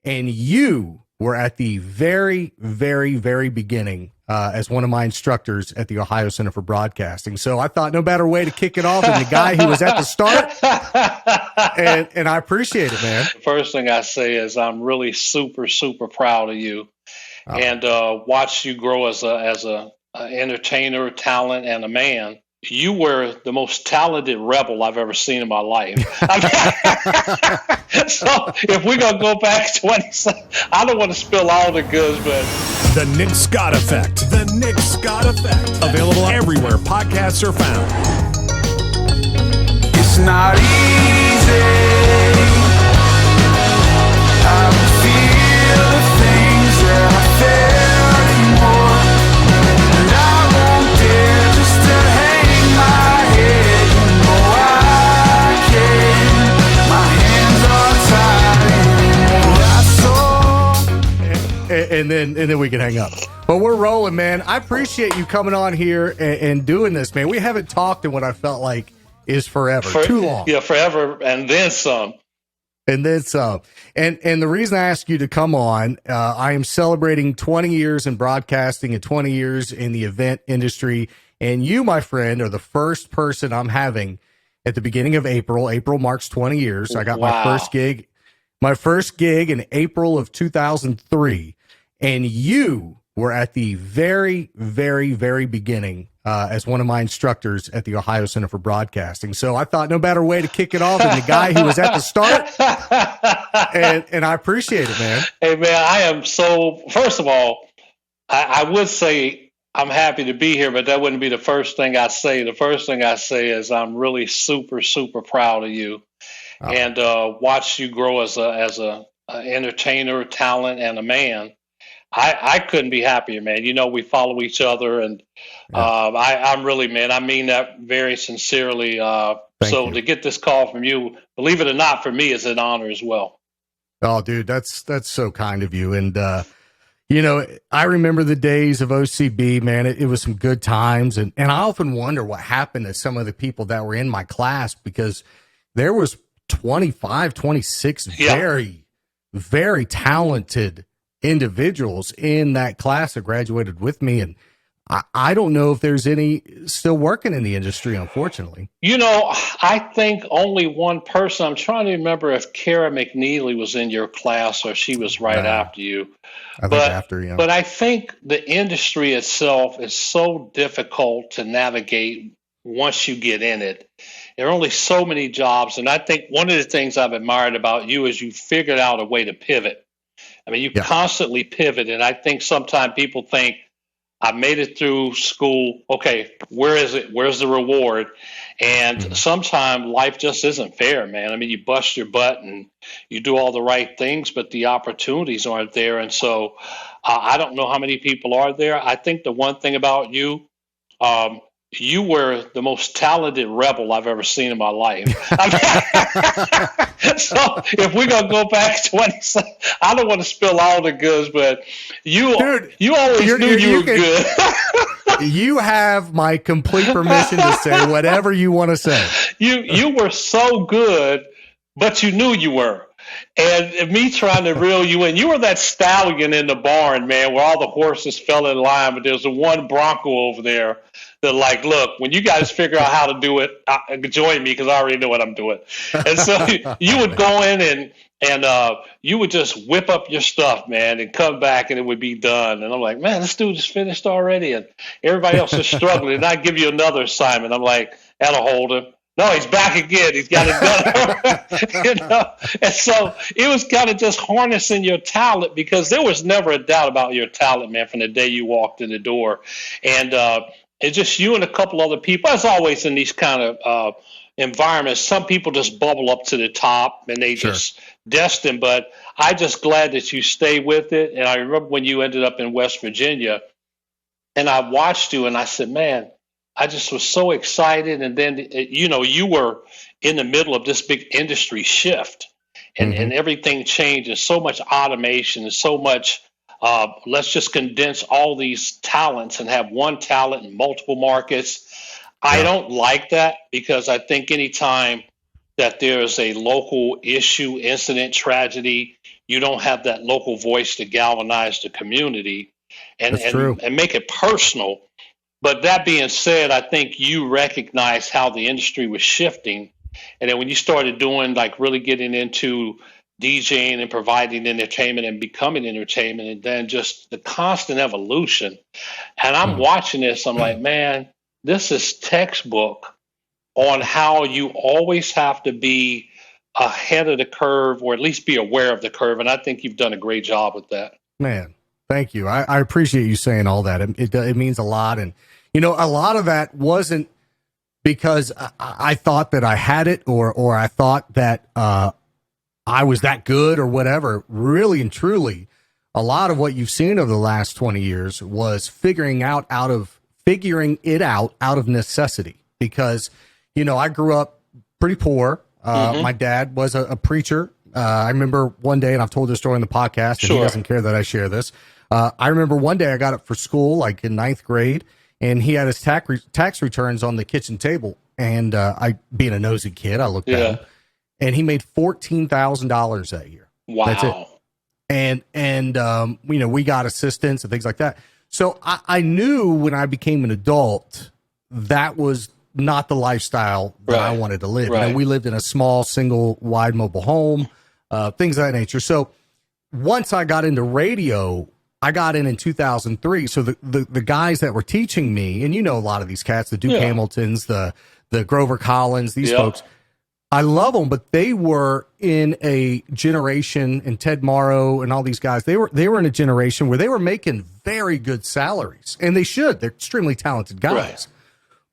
and you were at the very, very, very beginning as one of my instructors at the Ohio Center for Broadcasting. So I thought no better way to kick it off than the guy who was at the start. And I appreciate it, man. The first thing I say is I'm really super, super proud of you, and watch you grow as a entertainer, talent, and a man. You were the most talented rebel I've ever seen in my life. So if we're going to go back 20, I don't want to spill all the goods, but... The Nick Scott Effect. The Nick Scott Effect. Available everywhere podcasts are found. It's not easy. I don't feel the things that I felt anymore. And I won't dare just to hang my head. You know I can. My hands are tied. And then we can hang up. But we're rolling, man. I appreciate you coming on here and doing this, man. We haven't talked in what I felt like is forever. Too long. Yeah, forever, and then some. And then some. And the reason I asked you to come on, I am celebrating 20 years in broadcasting and 20 years in the event industry. And you, my friend, are the first person I'm having at the beginning of April. April marks 20 years. I got my first gig in April of 2003. And you were at the very, very, very beginning as one of my instructors at the Ohio Center for Broadcasting. So I thought no better way to kick it off than the guy who was at the start. And I appreciate it, man. Hey, man, I am so, first of all, I would say I'm happy to be here, but that wouldn't be the first thing I say. The first thing I say is I'm really super, super proud of you, and watch you grow as a entertainer, talent, and a man. I couldn't be happier, man. You know, we follow each other, and I'm really, man, I mean that very sincerely. So to get this call from you, believe it or not, for me, is an honor as well. Oh, dude, that's so kind of you. And, you know, I remember the days of OCB, man. It was some good times. And I often wonder what happened to some of the people that were in my class, because there was 25, 26 very, very talented individuals in that class that graduated with me. And I don't know if there's any still working in the industry, unfortunately. You know, I think only one person. I'm trying to remember if Kara McNeely was in your class or she was right after you. I think after, yeah. But I think the industry itself is so difficult to navigate once you get in it. There are only so many jobs. And I think one of the things I've admired about you is you figured out a way to pivot. I mean, you constantly pivot. And I think sometimes people think, I made it through school. Okay, where is it? Where's the reward? And sometimes life just isn't fair, man. I mean, you bust your butt and you do all the right things, but the opportunities aren't there. And so I don't know how many people are there. I think the one thing about you, you were the most talented rebel I've ever seen in my life. So if we're going to go back 20, I don't want to spill all the goods, but you always knew you were good. You have my complete permission to say whatever you want to say. You were so good, but you knew you were. And me trying to reel you in, you were that stallion in the barn, man, where all the horses fell in line, but there's a one Bronco over there that, like, look, when you guys figure out how to do it, join me because I already know what I'm doing. And so you would go in and you would just whip up your stuff, man, and come back and it would be done. And I'm like, man, this dude is finished already. And everybody else is struggling. And I give you another assignment. I'm like, that'll hold him. No, he's back again. He's got it done. You know? And so it was kind of just harnessing your talent, because there was never a doubt about your talent, man, from the day you walked in the door. And it's just you and a couple other people. As always in these kind of environments, some people just bubble up to the top and they just destined. But I'm just glad that you stay with it. And I remember when you ended up in West Virginia, and I watched you and I said, man, I just was so excited. And then, you know, you were in the middle of this big industry shift, and everything changed, and so much automation and so much, let's just condense all these talents and have one talent in multiple markets. I don't like that, because I think anytime that there is a local issue, incident, tragedy, you don't have that local voice to galvanize the community and true. and make it personal. But that being said, I think you recognize how the industry was shifting. And then when you started doing, like, really getting into DJing and providing entertainment and becoming entertainment, and then just the constant evolution. And I'm watching this, I'm like, man, this is textbook on how you always have to be ahead of the curve, or at least be aware of the curve. And I think you've done a great job with that. Man, thank you. I appreciate you saying all that. It means a lot. And, you know, a lot of that wasn't because I thought that I had it, or I thought that I was that good or whatever. Really and truly, a lot of what you've seen over the last 20 years was figuring it out out of necessity. Because, you know, I grew up pretty poor. My dad was a preacher. I remember one day, and I've told this story in the podcast, and he doesn't care that I share this. I remember one day I got up for school, like in 9th grade, and he had his tax returns on the kitchen table. And I, being a nosy kid, I looked at him, and he made $14,000 that year. Wow. That's it. And you know, we got assistance and things like that. So I knew when I became an adult, that was not the lifestyle that I wanted to live. Right. You know, we lived in a small, single wide mobile home, things of that nature. So once I got into radio, I got in 2003. So the guys that were teaching me, and you know, a lot of these cats, the Duke Hamiltons, the Grover Collins, these folks, I love them, but they were in a generation, and Ted Morrow and all these guys, they were in a generation where they were making very good salaries, and they should. They're extremely talented guys. Right.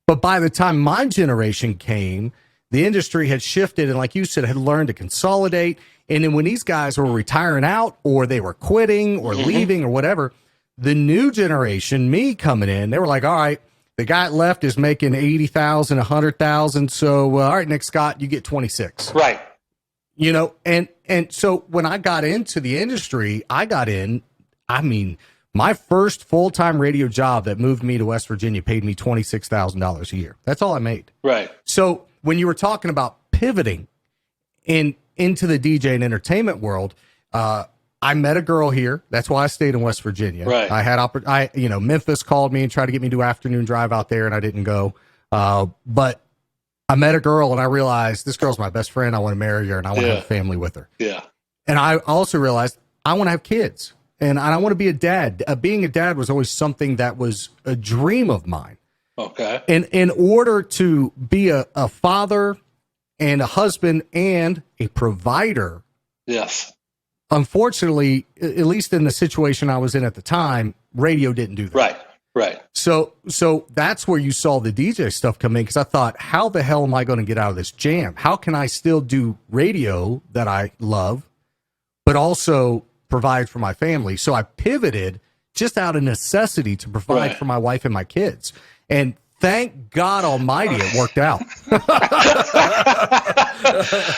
But by the time my generation came, the industry had shifted, and like you said, had learned to consolidate. And then when these guys were retiring out, or they were quitting or leaving or whatever, the new generation, me coming in, they were like, all right, the guy left is making 80,000, 100,000. So, all right, Nick Scott, you get 26. Right. You know, and so when I got into the industry, my first full-time radio job that moved me to West Virginia paid me $26,000 a year. That's all I made. Right. So when you were talking about pivoting into the DJ and entertainment world, I met a girl here. That's why I stayed in West Virginia. Right. I had Memphis called me and tried to get me to do afternoon drive out there, and I didn't go. But I met a girl, and I realized this girl's my best friend. I want to marry her, and I want to have a family with her. Yeah. And I also realized I want to have kids. And I want to be a dad. Being a dad was always something that was a dream of mine. Okay. And in order to be a father and a husband and a provider, Yes. unfortunately, at least in the situation I was in at the time, radio didn't do that. Right. Right. So that's where you saw the DJ stuff come in, because I thought, how the hell am I going to get out of this jam? How can I still do radio that I love, but also provide for my family? So I pivoted just out of necessity to provide for my wife and my kids. And thank God Almighty, it worked out.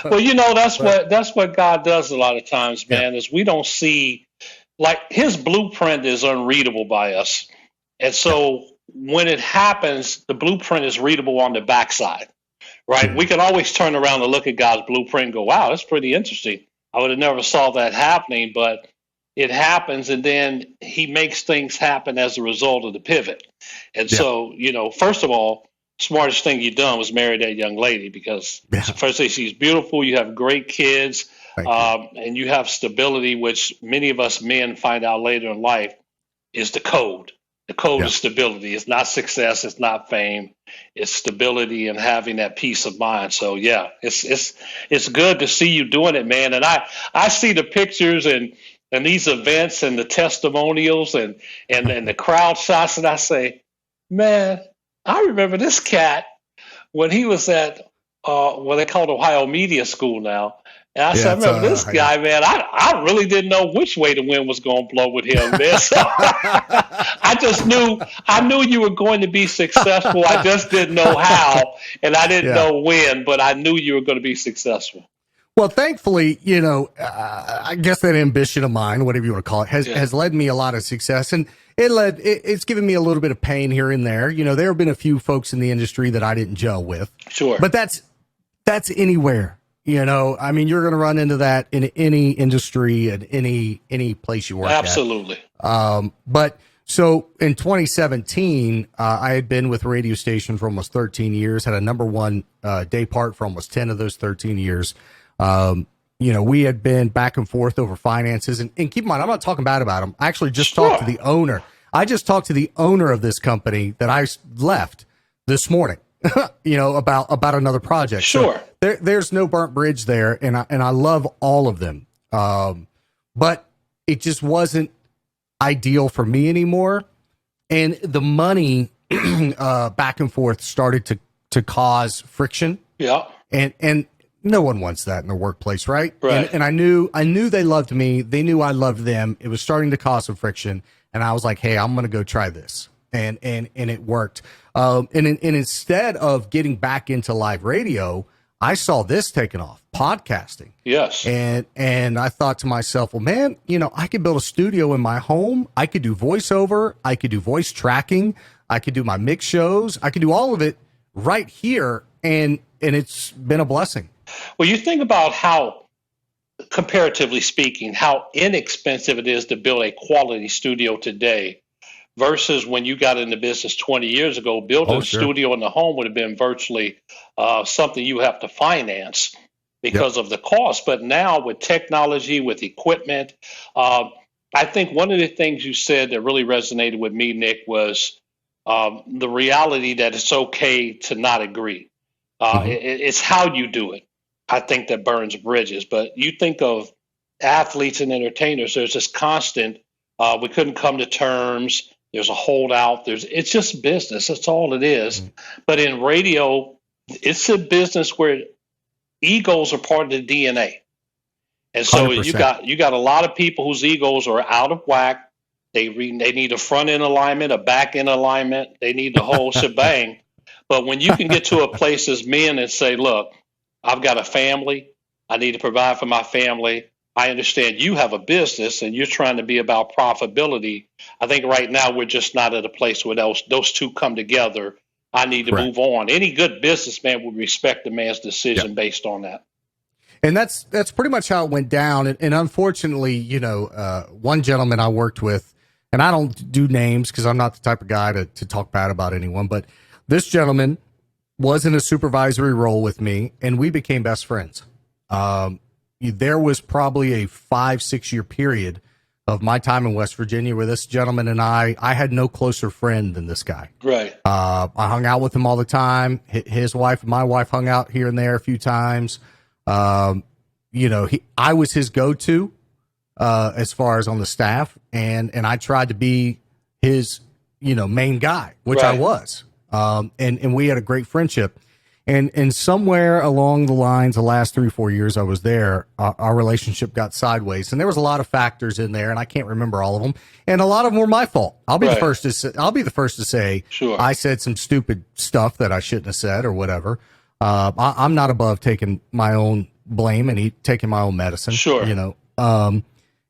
Well, you know, that's what God does a lot of times, man, is we don't see, like, his blueprint is unreadable by us. And so when it happens, the blueprint is readable on the backside, right? We can always turn around and look at God's blueprint and go, wow, that's pretty interesting. I would have never saw that happening, but it happens, and then he makes things happen as a result of the pivot. And so, you know, first of all, smartest thing you've done was marry that young lady, because first thing, she's beautiful, you have great kids, and you have stability, which many of us men find out later in life is the code. The code is stability. It's not success. It's not fame. It's stability and having that peace of mind. So yeah, it's good to see you doing it, man. And I see the pictures and these events and the testimonials and the crowd shots, and I say, man, I remember this cat when he was at what they call Ohio Media School now. And I said, I remember this guy, man. I really didn't know which way the wind was going to blow with him, man. So I knew you were going to be successful. I just didn't know how, and I didn't know when, but I knew you were going to be successful. Well, thankfully, you know, I guess that ambition of mine, whatever you want to call it, has led me a lot of success, and it's given me a little bit of pain here and there. You know, there have been a few folks in the industry that I didn't gel with. Sure. But that's anywhere. You know, I mean, you're going to run into that in any industry and any place you work Absolutely. at. But so in 2017, I had been with a radio station for almost 13 years, had a number one day part for almost 10 of those 13 years. You know, we had been back and forth over finances, and keep in mind, I'm not talking bad about them. I actually just talked to the owner. I just talked to the owner of this company that I left this morning, you know, about another project. Sure. So there's no burnt bridge there. And I love all of them. But it just wasn't ideal for me anymore. And the money, back and forth started to cause friction. Yeah. And no one wants that in the workplace, right? Right. And I knew they loved me. They knew I loved them. It was starting to cause some friction. And I was like, hey, I'm going to go try this. And it worked. And instead of getting back into live radio, I saw this taken off, podcasting. Yes. And I thought to myself, well, man, you know, I could build a studio in my home. I could do voiceover. I could do voice tracking. I could do my mix shows. I could do all of it right here. And it's been a blessing. Well, you think about how, comparatively speaking, how inexpensive it is to build a quality studio today versus when you got into business 20 years ago. Building a studio in the home would have been virtually something you have to finance because of the cost. But now with technology, with equipment, I think one of the things you said that really resonated with me, Nick, was the reality that it's okay to not agree. It's how you do it, I think, that burns bridges. But you think of athletes and entertainers, there's this constant, we couldn't come to terms. There's a holdout. It's just business. That's all it is. But in radio, it's a business where egos are part of the DNA. And so 100%. you got a lot of people whose egos are out of whack. They need a front end alignment, a back end alignment. They need the whole shebang. But when you can get to a place as men and say, look, I've got a family. I need to provide for my family. I understand you have a business and you're trying to be about profitability. I think right now we're just not at a place where those two come together. I need to move on. Any good businessman would respect the man's decision based on that. And that's pretty much how it went down. And unfortunately, you know, one gentleman I worked with, and I don't do names because I'm not the type of guy to talk bad about anyone, but this gentleman was in a supervisory role with me, and we became best friends. There was probably a 5-6 year period of my time in West Virginia where this gentleman and I had no closer friend than this guy. Right. I hung out with him all the time. His wife and my wife hung out here and there a few times. You know, I was his go-to, as far as on the staff, and I tried to be his, you know, main guy, which I was. And we had a great friendship. And somewhere along the lines, the last 3-4 years I was there, our relationship got sideways, and there was a lot of factors in there, and I can't remember all of them. And a lot of them were my fault. I'll be the first to say, sure, I said some stupid stuff that I shouldn't have said or whatever. I'm not above taking my own blame and taking my own medicine. Sure, you know. And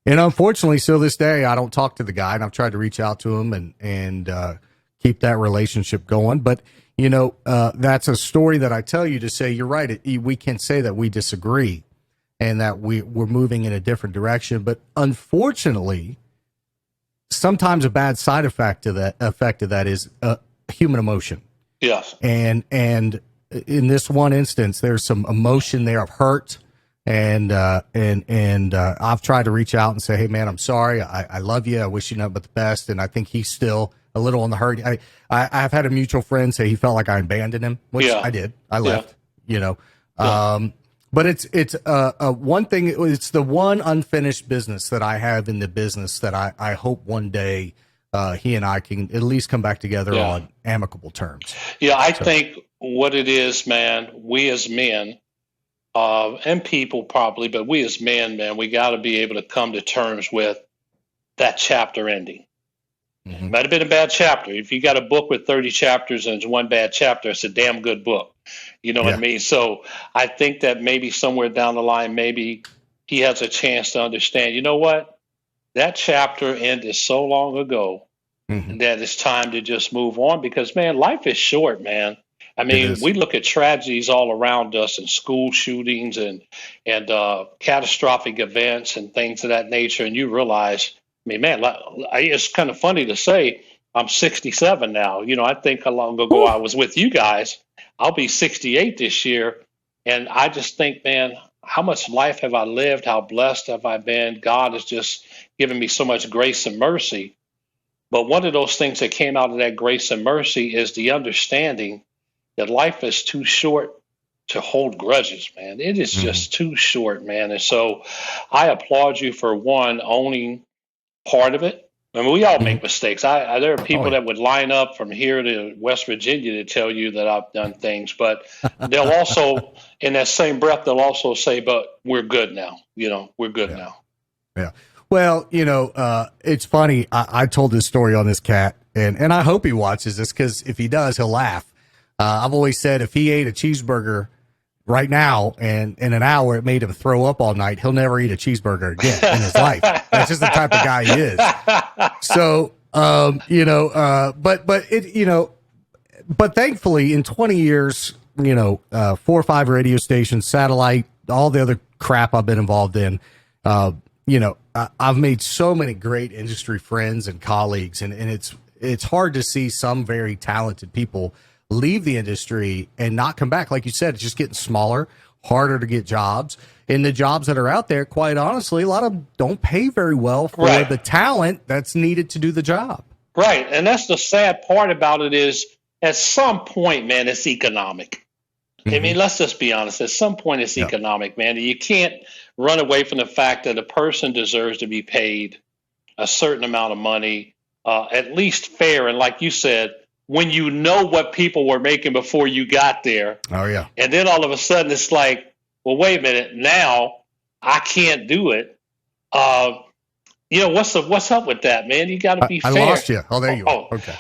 unfortunately, still this day, I don't talk to the guy, and I've tried to reach out to him and keep that relationship going, but. You know, that's a story that I tell you to say, you're right. We can say that we disagree and that we're moving in a different direction. But unfortunately, sometimes a bad side effect of that is human emotion. Yes. And in this one instance, there's some emotion there of hurt. And I've tried to reach out and say, hey, man, I'm sorry. I love you. I wish you nothing but the best. And I think he's still a little on the hurt. I've had a mutual friend say he felt like I abandoned him, which I did. I left, you know. But it's one thing. It's the one unfinished business that I have in the business that I hope one day he and I can at least come back together on amicable terms. Yeah, I think what it is, man, we as men, and people probably, but we as men, man, we got to be able to come to terms with that chapter ending. It might have been a bad chapter. If you got a book with 30 chapters and it's one bad chapter, it's a damn good book. You know what I mean? So I think that maybe somewhere down the line, maybe he has a chance to understand, you know what? That chapter ended so long ago that it's time to just move on because, man, life is short, man. I mean, we look at tragedies all around us and school shootings and catastrophic events and things of that nature, and you realize, I mean, man, it's kind of funny to say I'm 67 now. You know, I think how long ago I was with you guys. I'll be 68 this year, and I just think, man, how much life have I lived? How blessed have I been? God has just given me so much grace and mercy. But one of those things that came out of that grace and mercy is the understanding that life is too short to hold grudges, man. It is just too short, man. And so I applaud you for one, owning part of it. I mean, we all make mistakes. There are people that would line up from here to West Virginia to tell you that I've done things, but they'll also, in that same breath, they'll also say, but we're good now. You know, we're good now. Yeah. Well, you know, it's funny. I told this story on this cat, and I hope he watches this, because if he does, he'll laugh. I've always said if he ate a cheeseburger right now and in an hour it made him throw up all night, he'll never eat a cheeseburger again in his life. That's just the type of guy he is. So, you know, but thankfully in 20 years, you know, 4 or 5 radio stations, satellite, all the other crap I've been involved in, you know, I've made so many great industry friends and colleagues, and it's hard to see some very talented people leave the industry and not come back. Like you said, it's just getting smaller, harder to get jobs. And the jobs that are out there, quite honestly, a lot of them don't pay very well for the talent that's needed to do the job. Right. And that's the sad part about it is at some point, man, it's economic. I mean, let's just be honest. At some point, it's economic, man. You can't run away from the fact that a person deserves to be paid a certain amount of money, at least fair. And like you said, when you know what people were making before you got there. Oh, yeah. And then all of a sudden it's like, well, wait a minute. Now I can't do it. You know, what's up with that, man? You got to be fair. I lost you. Oh, there you are. Okay.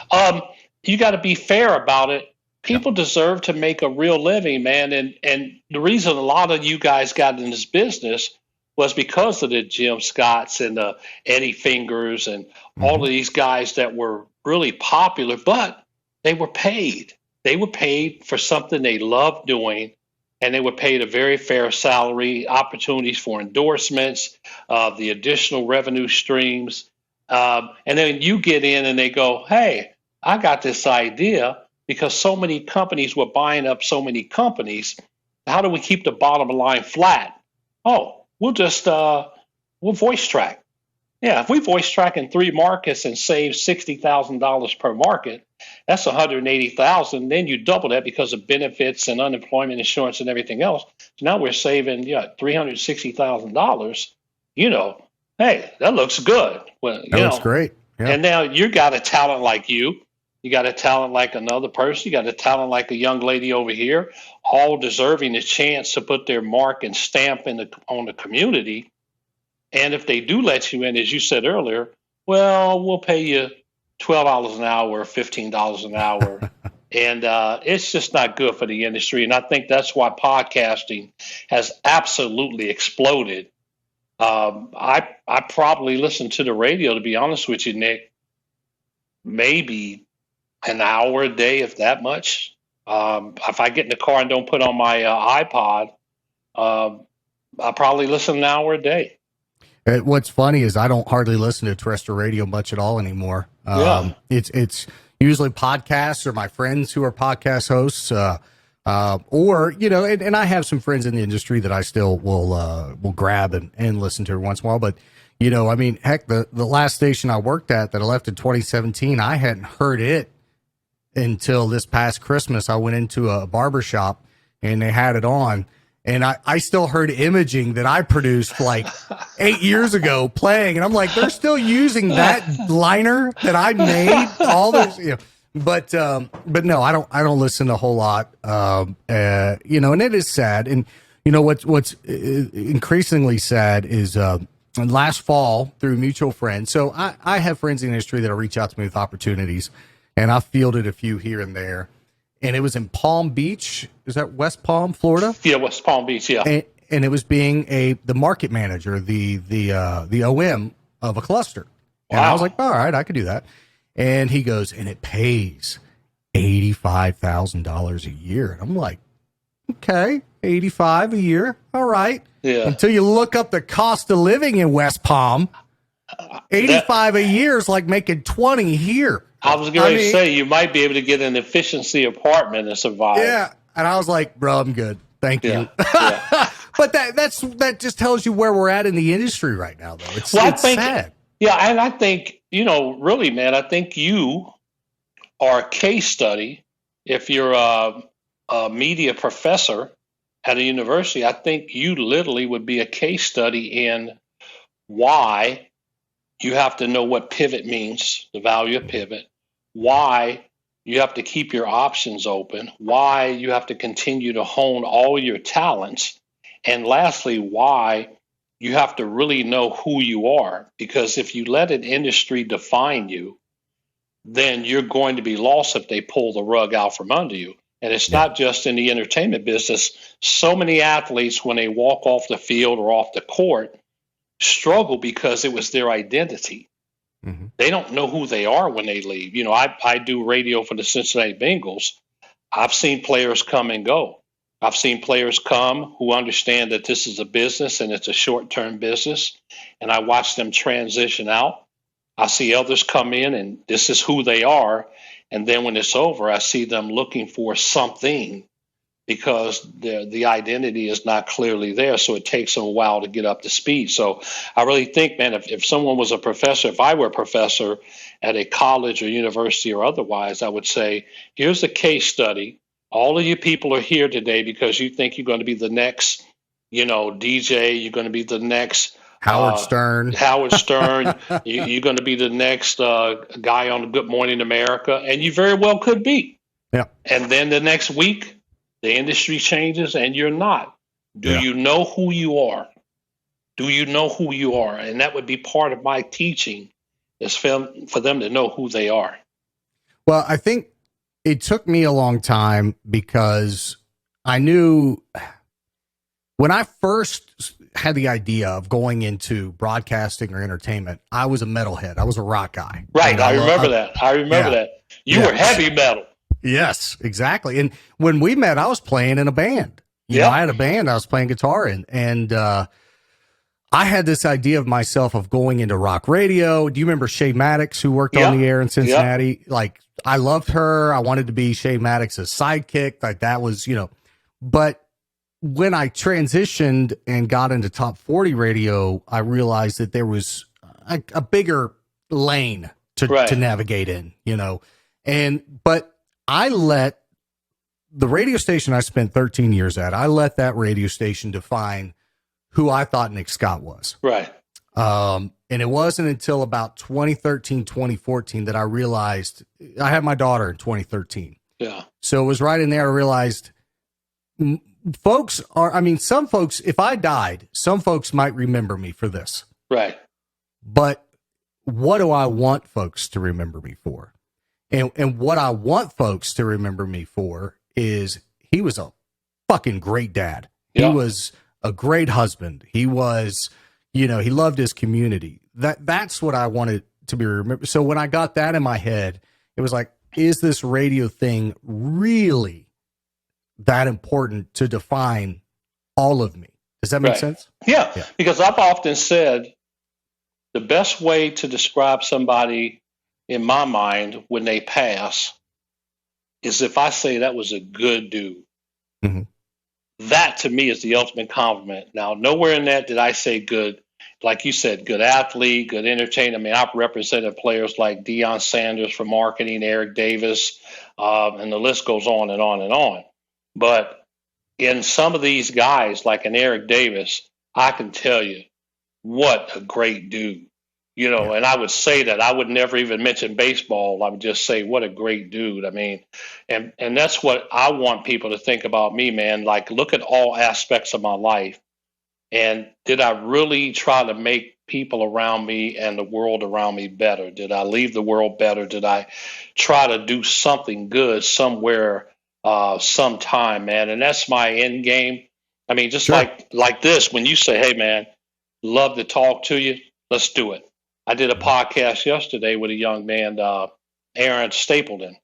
You got to be fair about it. People deserve to make a real living, man. And the reason a lot of you guys got in this business was because of the Jim Scotts and the Eddie Fingers and all of these guys that were really popular, but they were paid. They were paid for something they loved doing, and they were paid a very fair salary, opportunities for endorsements, the additional revenue streams. And then you get in and they go, hey, I got this idea because so many companies were buying up so many companies. How do we keep the bottom line flat? Oh, we'll just we'll voice track. Yeah, if we voice track in 3 markets and save $60,000 per market, that's $180,000. Then you double that because of benefits and unemployment insurance and everything else. So now we're saving $360,000. You know, hey, that looks good. Well, that looks great. Yeah. And now you got a talent like you. You got a talent like another person. You got a talent like a young lady over here, all deserving a chance to put their mark and stamp on the community. And if they do let you in, as you said earlier, well, we'll pay you $12 an hour, $15 an hour. And it's just not good for the industry. And I think that's why podcasting has absolutely exploded. I probably listen to the radio, to be honest with you, Nick, maybe an hour a day, if that much. If I get in the car and don't put on my iPod, I probably listen an hour a day. What's funny is I don't hardly listen to terrestrial radio much at all anymore. It's usually podcasts or my friends who are podcast hosts, or, you know, and I have some friends in the industry that I still will grab and listen to every once in a while. But, you know, I mean, heck, the last station I worked at that I left in 2017, I hadn't heard it until this past Christmas. I went into a barber shop and they had it on. And I still heard imaging that I produced like 8 years ago playing. And I'm like, they're still using that liner that I made all this, you know. But no, I don't listen a whole lot. You know, and it is sad. And, you know, what's increasingly sad is, last fall through mutual friends. So I have friends in the industry that reach out to me with opportunities, and I fielded a few here and there. And it was in Palm Beach. Is that West Palm, Florida? Yeah, West Palm Beach. Yeah. And it was being the market manager, the OM of a cluster. And I was like, all right, I could do that. And he goes, and it pays. $85,000 a year. And I'm like, okay, 85 a year. All right. Yeah. Until you look up the cost of living in West Palm, 85 a year is like making 20 here. I was going to say, you might be able to get an efficiency apartment and survive. Yeah. And I was like, bro, I'm good. Thank you. Yeah. But that just tells you where we're at in the industry right now, though. It's sad. Yeah, and I think, really, man, I think you are a case study. If you're a media professor at a university, I think you literally would be a case study in why you have to know what pivot means, the value of pivot, why you have to keep your options open, why you have to continue to hone all your talents, and lastly, why you have to really know who you are. Because if you let an industry define you, then you're going to be lost if they pull the rug out from under you. And it's not just in the entertainment business. So many athletes, when they walk off the field or off the court, struggle because it was their identity. Mm-hmm. They don't know who they are when they leave. I do radio for the Cincinnati Bengals. I've seen players come and go. I've seen players come who understand that this is a business and it's a short-term business, and I watch them transition out. I see others come in and this is who they are, and then when it's over, I see them looking for something because the identity is not clearly there, so it takes them a while to get up to speed. So I really think, man, if someone was a professor, if I were a professor at a college or university or otherwise, I would say, here's a case study. All of you people are here today because you think you're going to be the next, DJ. You're going to be the next Howard Stern. You're going to be the next guy on Good Morning America, and you very well could be. Yeah. And then the next week, the industry changes, and you're not. Do you know who you are? Do you know who you are? And that would be part of my teaching, is for them to know who they are. Well, I think it took me a long time because I knew when I first had the idea of going into broadcasting or entertainment, I was a metalhead. I was a rock guy. Right. I remember that. You were heavy metal. Yes, exactly. And when we met, I was playing in a band. I had a band I was playing guitar in. And I had this idea of myself of going into rock radio. Do you remember Shay Maddox, who worked on the air in Cincinnati? Like, I loved her. I wanted to be Shay Maddox's sidekick. Like, that was, But when I transitioned and got into top 40 radio, I realized that there was a bigger lane to navigate in, but I let the radio station I spent 13 years at, I let that radio station define who I thought Nick Scott was. Right. And it wasn't until about 2013, 2014 that I realized I had my daughter in 2013. Yeah. So it was right in there. I realized some folks, if I died, some folks might remember me for this. Right. But what do I want folks to remember me for? And what I want folks to remember me for is he was a fucking great dad. Yeah. He was a great husband. He was, he loved his community. That's what I wanted to be remembered. So when I got that in my head, it was like, is this radio thing really that important to define all of me? Does that make sense? Yeah, because I've often said the best way to describe somebody in my mind when they pass is if I say that was a good dude. Mm-hmm. That to me is the ultimate compliment. Now, nowhere in that did I say good, like you said, good athlete, good entertainer. I mean, I've represented players like Deion Sanders for marketing, Eric Davis, and the list goes on and on and on. But in some of these guys, like an Eric Davis, I can tell you what a great dude. And I would say that I would never even mention baseball. I would just say, what a great dude. I mean, and that's what I want people to think about me, man. Like, look at all aspects of my life. And did I really try to make people around me and the world around me better? Did I leave the world better? Did I try to do something good somewhere, sometime, man? And that's my end game. I mean, just like this, when you say, hey, man, love to talk to you, let's do it. I did a podcast yesterday with a young man, Aaron Stapleton,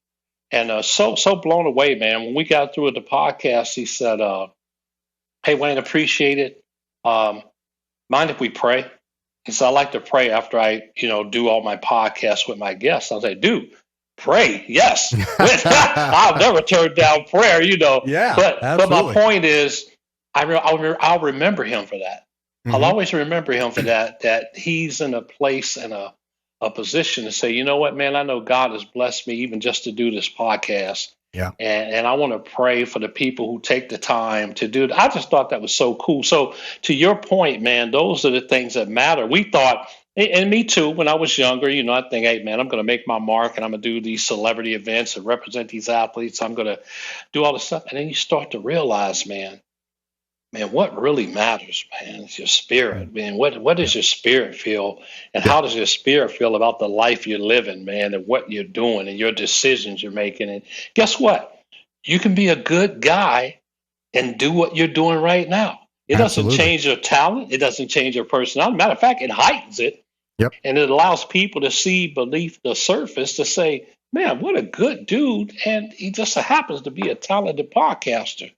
And so blown away, man. When we got through with the podcast, he said, "Hey, Wayne, appreciate it. Mind if we pray?" He said, "I like to pray after I, do all my podcasts with my guests." I was like, "Dude, pray, yes." I'll never turn down prayer, Yeah, But my absolutely. point is, I'll remember him for that. I'll Mhm. always remember him for that. That he's in a place and a position to say, you know what, man, I know God has blessed me even just to do this podcast. Yeah. And I want to pray for the people who take the time to do it. I just thought that was so cool. So to your point, man, those are the things that matter. We thought, and me too, when I was younger, I think, hey, man, I'm going to make my mark and I'm going to do these celebrity events and represent these athletes. I'm going to do all this stuff. And then you start to realize, man, what really matters, man, is your spirit, man. What does your spirit feel, and how does your spirit feel about the life you're living, man, and what you're doing and your decisions you're making? And guess what? You can be a good guy and do what you're doing right now. It doesn't Absolutely. change your talent. It doesn't change your personality. Matter of fact, it heightens it. Yep. And it allows people to see beneath the surface to say, man, what a good dude. And he just so happens to be a talented podcaster.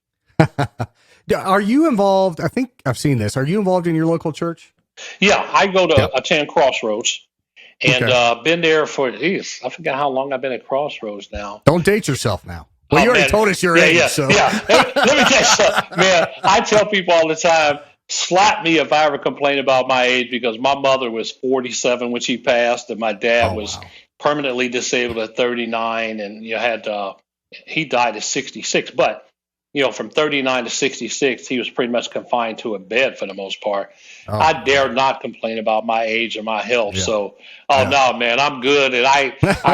Are you involved? I think I've seen this. Are you involved in your local church? Yeah, I go to Yep. attend Crossroads, and Okay. been there for, geez, I forget how long I've been at Crossroads now. Don't date yourself now. Well, Oh, you already man. told us your Yeah, age, yeah, so yeah. Let me tell you something, man. I tell people all the time, slap me if I ever complain about my age, because my mother was 47 when she passed, and my dad Oh, was wow. permanently disabled at 39, and he died at 66. But from 39 to 66, he was pretty much confined to a bed for the most part. Oh, I dare not complain about my age or my health. Yeah. So, Yeah. no, man, I'm good. And I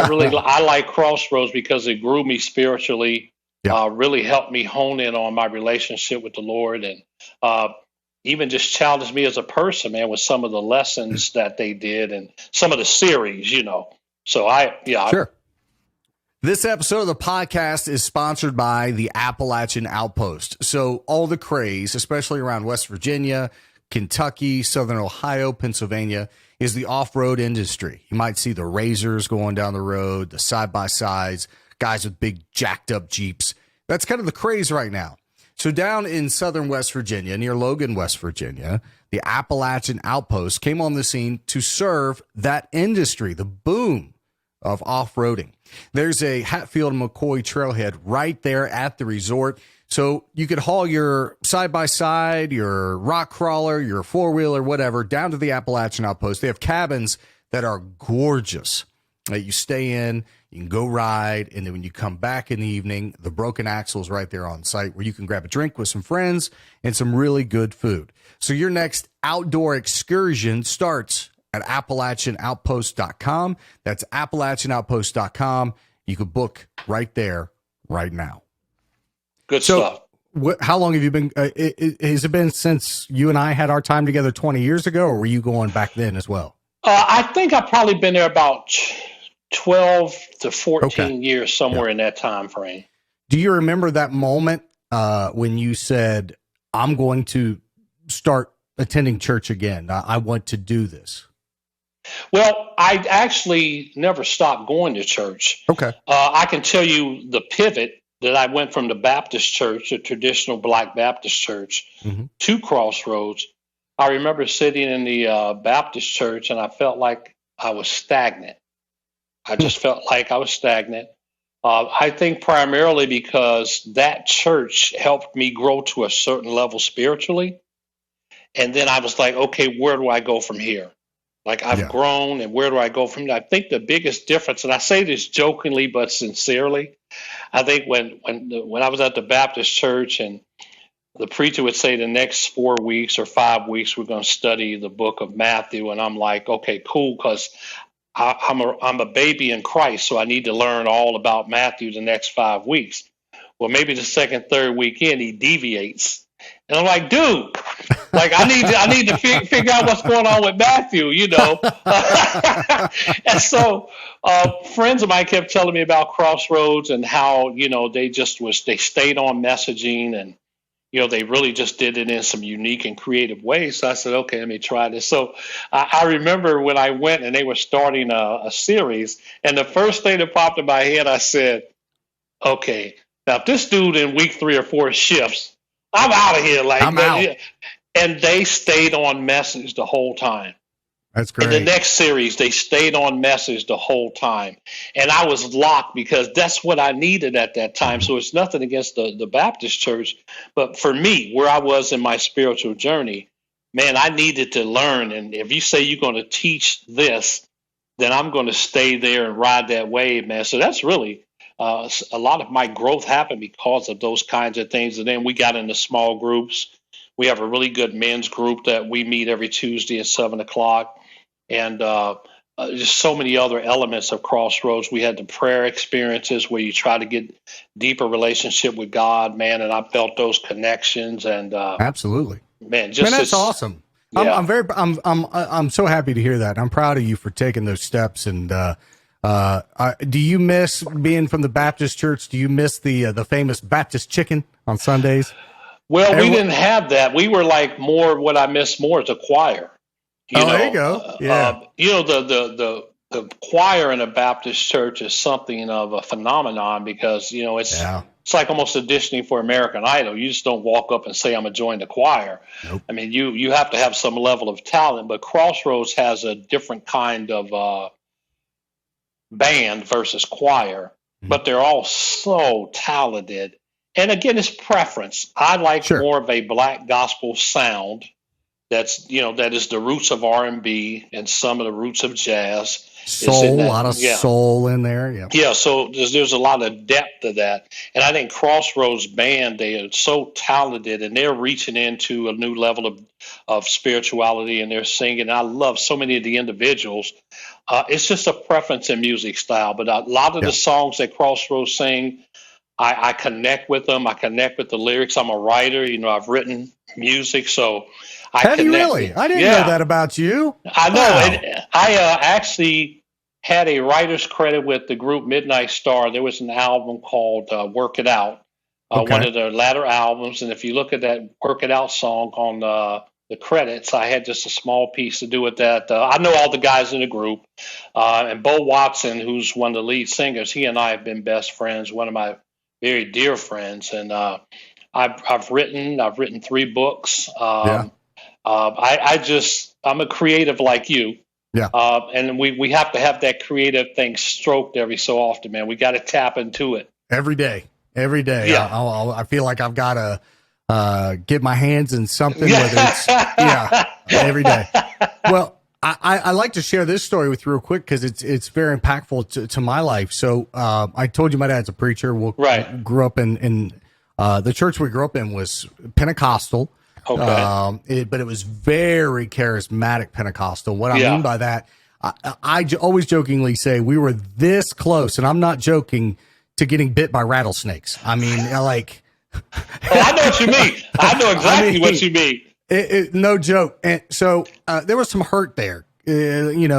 really, I like Crossroads because it grew me spiritually, Yeah. really helped me hone in on my relationship with the Lord, and even just challenged me as a person, man, with some of the lessons that they did and some of the series. So Sure. This episode of the podcast is sponsored by the Appalachian Outpost. So all the craze, especially around West Virginia, Kentucky, Southern Ohio, Pennsylvania, is the off-road industry. You might see the Razors going down the road, the side-by-sides, guys with big jacked up Jeeps. That's kind of the craze right now. So down in Southern West Virginia, near Logan, West Virginia, the Appalachian Outpost came on the scene to serve that industry, the boom of off-roading. There's a Hatfield and McCoy trailhead right there at the resort. So you could haul your side-by-side, your rock crawler, your four-wheeler, whatever, down to the Appalachian Outpost. They have cabins that are gorgeous that you stay in, you can go ride, and then when you come back in the evening, the Broken Axle's right there on site where you can grab a drink with some friends and some really good food. So your next outdoor excursion starts at AppalachianOutpost.com. That's AppalachianOutpost.com. You can book right there, right now. good So, stuff. how long have you been? Has it been since you and I had our time together 20 years ago, or were you going back then as well? I think I've probably been there about 12 to 14 Okay. years, somewhere in that time frame. Do you remember that moment when you said, I'm going to start attending church again? I want to do this. Well, I actually never stopped going to church. Okay. I can tell you the pivot that I went from the Baptist church, a traditional Black Baptist church, Mhm. to Crossroads. I remember sitting in the Baptist church, and I felt like I was stagnant. I just felt like I was stagnant. I think primarily because that church helped me grow to a certain level spiritually. And then I was like, okay, where do I go from here? Like, I've Yeah. grown, and where do I go from there? I think the biggest difference, and I say this jokingly but sincerely, I think when I was at the Baptist church and the preacher would say the next 4 weeks or 5 weeks we're going to study the book of Matthew, and I'm like, okay, cool, because I'm a baby in Christ, so I need to learn all about Matthew the next 5 weeks. Well, maybe the second, third weekend he deviates, and I'm like, dude, like I need to figure out what's going on with Matthew, And so friends of mine kept telling me about Crossroads and how they stayed on messaging, and they really just did it in some unique and creative ways. So I said, okay, let me try this. So I remember when I went and they were starting a series, and the first thing that popped in my head, I said, okay, now if this dude in week 3 or 4 shifts, I'm out of here. Like, I'm out. And they stayed on message the whole time. That's In the great. next series, they stayed on message the whole time. And I was locked because that's what I needed at that time. So it's nothing against the Baptist church. But for me, where I was in my spiritual journey, man, I needed to learn. And if you say you're going to teach this, then I'm going to stay there and ride that wave, man. So that's really a lot of my growth happened because of those kinds of things. And then we got into small groups. We have a really good men's group that we meet every Tuesday at 7:00. And just so many other elements of Crossroads. We had the prayer experiences where you try to get deeper relationship with God, man. And I felt those connections. And Absolutely. man, just That's awesome. Yeah. I'm so happy to hear that. I'm proud of you for taking those steps. And do you miss being from the Baptist church? Do you miss the famous Baptist chicken on Sundays? Well, we didn't have that. We were like more. What I miss more is a choir. There you go. Yeah. The choir in a Baptist church is something of a phenomenon because it's like almost auditioning for American Idol. You just don't walk up and say I'm gonna join the choir. Nope. I mean, you have to have some level of talent. But Crossroads has a different kind of band versus choir, but they're all so talented. And again, it's preference. I like more of a black gospel sound. That is the roots of R&B and some of the roots of jazz. Soul, a lot of soul in there. Yeah. Yeah. So there's a lot of depth to that. And I think Crossroads Band, they are so talented and they're reaching into a new level of spirituality and they're singing. I love so many of the individuals. It's just a preference in music style, but a lot of the songs that Crossroads sing, I connect with them. I connect with the lyrics. I'm a writer. I've written music, so Have you really? I didn't know that about you. I know. Wow. And I actually had a writer's credit with the group Midnight Star. There was an album called Work It Out, one of their latter albums. And if you look at that Work It Out song on the credits, I had just a small piece to do with that. I know all the guys in the group. And Bo Watson, who's one of the lead singers, he and I have been best friends, one of my very dear friends. And I've written 3 books. I'm a creative like you. Yeah. And we have to have that creative thing stroked every so often, man. We got to tap into it every day. Yeah. I feel like I've got to get my hands in something, whether it's every day. Well, I like to share this story with you real quick because it's very impactful to my life. So I told you my dad's a preacher. Grew up in the church we grew up in was Pentecostal. Okay. But it was very charismatic Pentecostal. What I mean by that, I always jokingly say we were this close, and I'm not joking, to getting bit by rattlesnakes. I mean, like. I know what you mean. I know exactly what you mean. No joke. And so there was some hurt there. When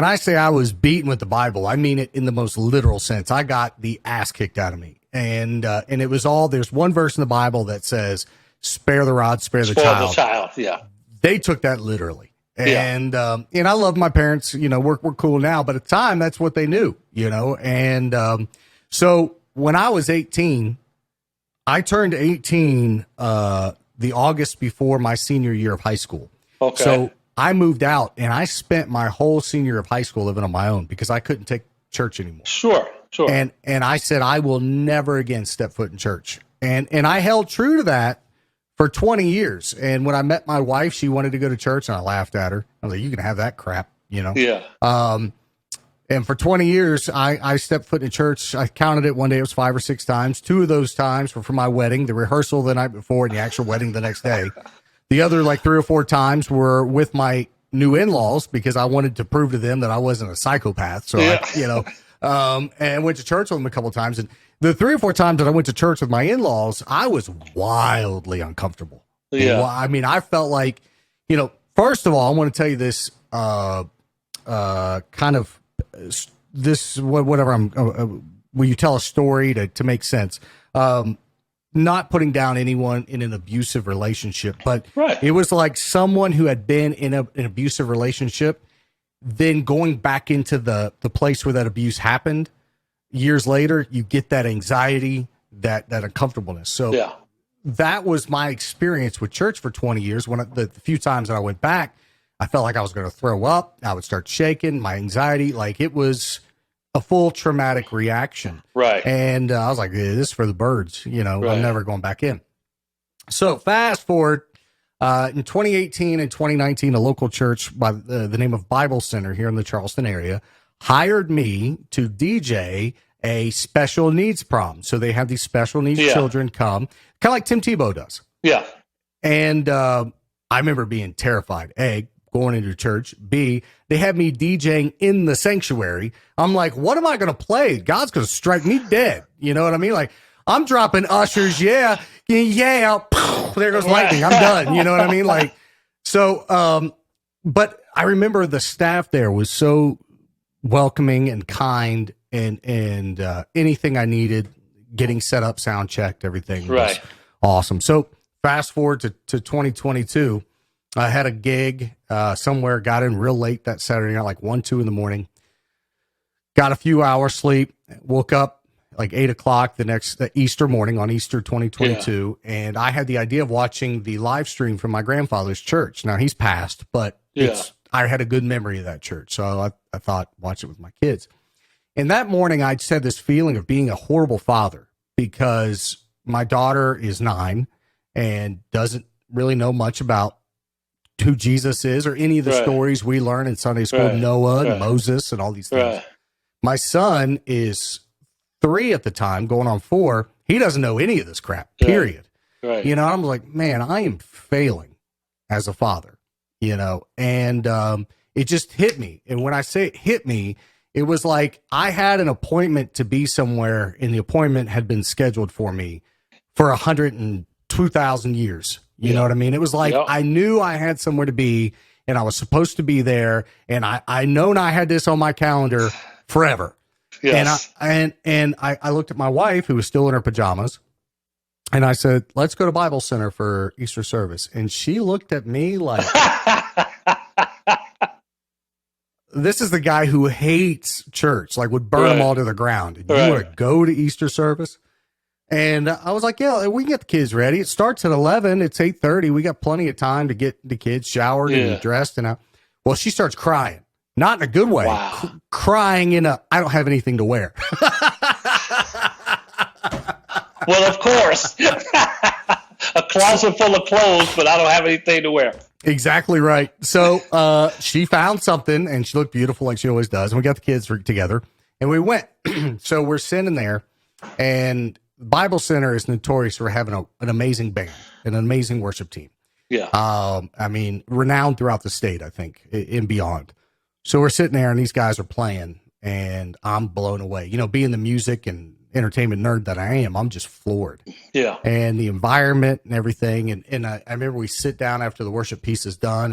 I say I was beaten with the Bible, I mean it in the most literal sense. I got the ass kicked out of me. And it was there's one verse in the Bible that says, spare the rod, spare the child. Spare the child, yeah. They took that literally. And I love my parents, we're cool now, but at the time that's what they knew, And so when I was 18, I turned 18 the August before my senior year of high school. Okay. So I moved out and I spent my whole senior year of high school living on my own because I couldn't take church anymore. Sure. And I said, I will never again step foot in church. And I held true to that for 20 years. And when I met my wife, she wanted to go to church and I laughed at her. I was like, you can have that crap, Yeah. And for 20 years, I stepped foot in church. I counted it one day. It was 5 or 6 times. 2 of those times were for my wedding, the rehearsal the night before and the actual wedding the next day. The other 3 or 4 times were with my new in-laws because I wanted to prove to them that I wasn't a psychopath. So, and went to church with them a couple of times. And the 3 or 4 times that I went to church with my in-laws, I was wildly uncomfortable. Yeah. I mean, I felt like, first of all, I want to tell you this, will you tell a story to make sense? Not putting down anyone in an abusive relationship, but it was like someone who had been in an abusive relationship, then going back into the place where that abuse happened, years later, you get that anxiety, that uncomfortableness. So that was my experience with church for 20 years. When the few times that I went back, I felt like I was going to throw up. I would start shaking, my anxiety, like it was a full traumatic reaction. Right. And I was like, this is for the birds, you know, I'm never going back in. So fast forward, in 2018 and 2019, a local church by the name of Bible Center here in the Charleston area hired me to DJ a special needs prom. So they have these special needs children come, kind of like Tim Tebow does. Yeah. And I remember being terrified, A, going into church, B, they had me DJing in the sanctuary. I'm like, what am I going to play? God's going to strike me dead. You know what I mean? Like, I'm dropping ushers. Yeah. There goes lightning. I'm done. You know what I mean? Like, so, but I remember the staff there was so welcoming and kind, and anything I needed, getting set up, sound checked, everything was awesome. So fast forward to 2022, I had a gig somewhere, got in real late that Saturday night, like 1, 2 in the morning, got a few hours sleep, woke up like 8 o'clock the Easter morning on Easter 2022. And I had the idea of watching the live stream from my grandfather's church. Now he's passed, but I had a good memory of that church. So I thought, watch it with my kids. And that morning I just had this feeling of being a horrible father because my daughter is 9 and doesn't really know much about who Jesus is or any of the stories we learn in Sunday school, Noah and Moses and all these things. My son is 3 at the time, going on 4. He doesn't know any of this crap, period. You know, I'm like, man, I am failing as a father, you know, and it just hit me. And when I say it hit me, it was like I had an appointment to be somewhere, and the appointment had been scheduled for me for 102,000 years. You know what I mean? It was like I knew I had somewhere to be, and I was supposed to be there, and I known I had this on my calendar forever. Yes. And I looked at my wife, who was still in her pajamas, and I said, let's go to Bible Center for Easter service. And she looked at me like, this is the guy who hates church, like would burn them all to the ground. And you want to go to Easter service? And I was like, yeah, we can get the kids ready. It starts at 11. It's 8:30. We got plenty of time to get the kids showered and dressed. And well, she starts crying, not in a good way, crying in I don't have anything to wear. Well, of course, a closet full of clothes, but I don't have anything to wear. Exactly right. So she found something, and she looked beautiful like she always does. And we got the kids together, and we went. So we're sitting there, and Bible Center is notorious for having an amazing band, an amazing worship team. Yeah. I mean, renowned throughout the state, I think, and beyond. So we're sitting there, and these guys are playing, and I'm blown away. You know, being the music and entertainment nerd that I am, I'm just floored. Yeah. And the environment and everything. And I remember we sit down after the worship piece is done,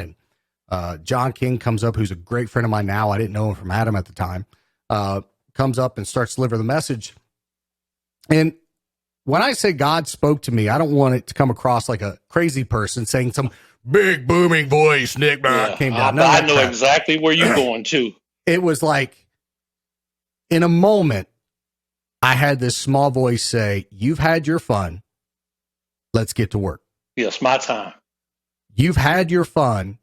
and John King comes up, who's a great friend of mine now. I didn't know him from Adam at the time. Comes up and starts to deliver the message. And when I say God spoke to me, I don't want it to come across like a crazy person saying some big booming voice, Nick came down. I know exactly where you're going to. It was like, in a moment, I had this small voice say, you've had your fun. Let's get to work. Yes, my time. You've had your fun.